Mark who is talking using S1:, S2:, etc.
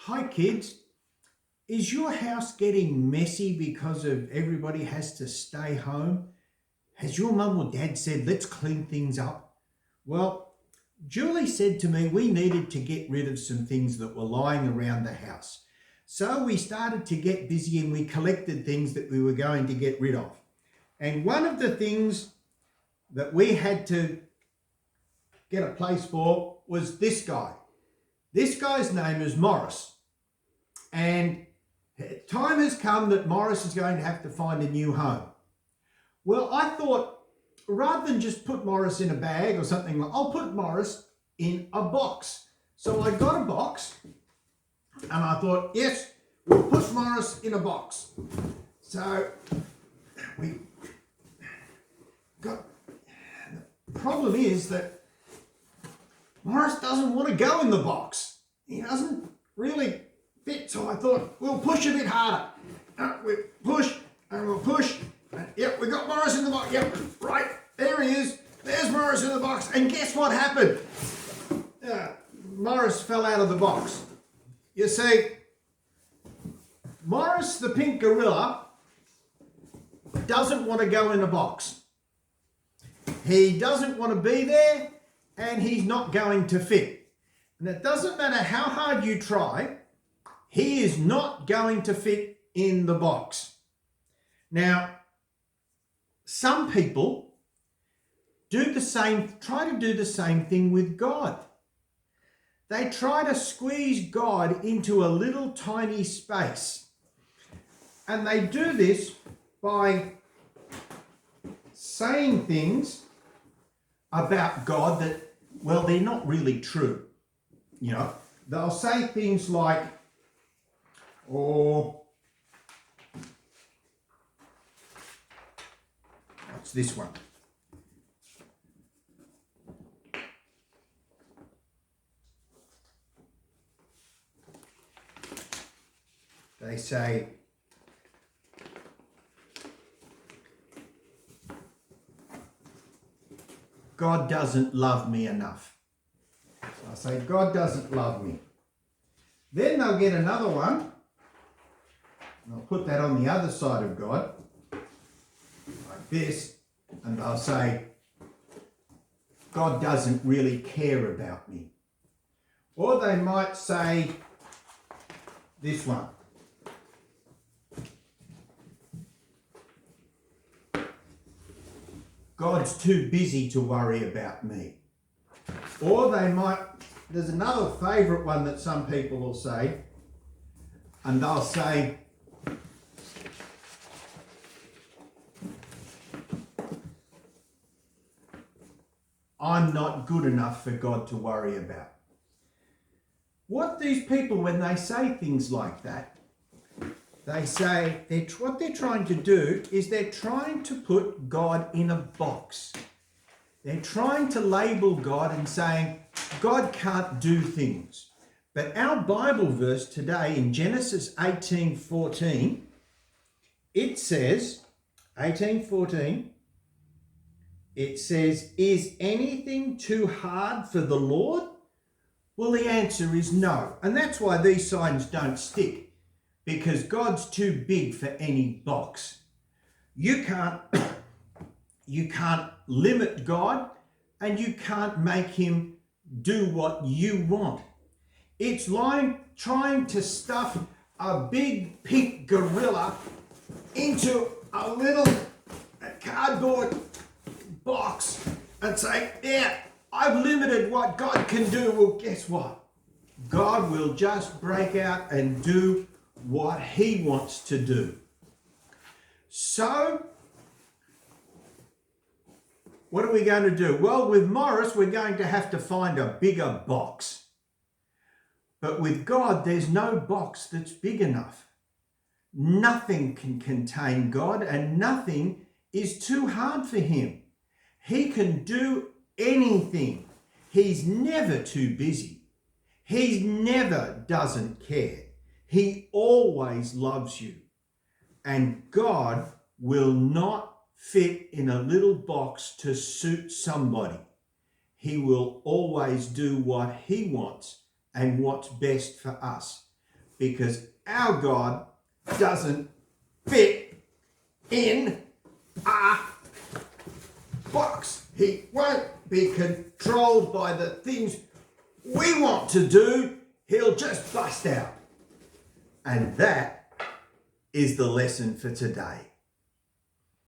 S1: Hi kids, is your house getting messy because of everybody has to stay home? Has your mum or dad said, let's clean things up? Well, Julie said to me we needed to get rid of some things that were lying around the house. So we started to get busy and we collected things that we were going to get rid of. And one of the things that we had to get a place for was this guy. This guy's name is Morris. And time has come that Morris is going to have to find a new home. Well, I thought rather than just put Morris in a bag or something, I'll put Morris in a box. So I got a box and I thought, yes, we'll put Morris in a box. So we got, the problem is that Morris doesn't want to go in the box. He doesn't really fit. So I thought, we'll push a bit harder. We push and we'll push. Yep, we got Morris in the box. Yep, right, there he is. There's Morris in the box. And guess what happened? Morris fell out of the box. You see, Morris the pink gorilla doesn't want to go in a box. He doesn't want to be there and he's not going to fit. And it doesn't matter how hard you try, he is not going to fit in the box. Now, some people try to do the same thing with God. They try to squeeze God into a little tiny space. And they do this by saying things about God that, well, they're not really true. You know, they'll say things like, what's this one? They say, God doesn't love me enough. So I say, God doesn't love me. Then they'll get another one. And I'll put that on the other side of God, like this, and they'll say, God doesn't really care about me. Or they might say this one. God's too busy to worry about me. Or they might, there's another favourite one that some people will say, and they'll say, I'm not good enough for God to worry about. What these people, when they say things like that, they say what they're trying to do is they're trying to put God in a box. They're trying to label God and saying, God can't do things. But our Bible verse today in Genesis 18:14, it says, 18:14, it says, is anything too hard for the Lord? Well, the answer is no. And that's why these signs don't stick. Because God's too big for any box. You can't limit God and you can't make him do what you want. It's like trying to stuff a big pink gorilla into a little cardboard box and say, yeah, I've limited what God can do. Well, guess what? God will just break out and do what he wants to do. So, what are we going to do? Well, with Morris, we're going to have to find a bigger box. But with God, there's no box that's big enough. Nothing can contain God and nothing is too hard for him. He can do anything. He's never too busy. He never doesn't care. He always loves you. And God will not fit in a little box to suit somebody. He will always do what he wants and what's best for us. because our God doesn't fit in a box. He won't be controlled by the things we want to do. He'll just bust out. And that is the lesson for today.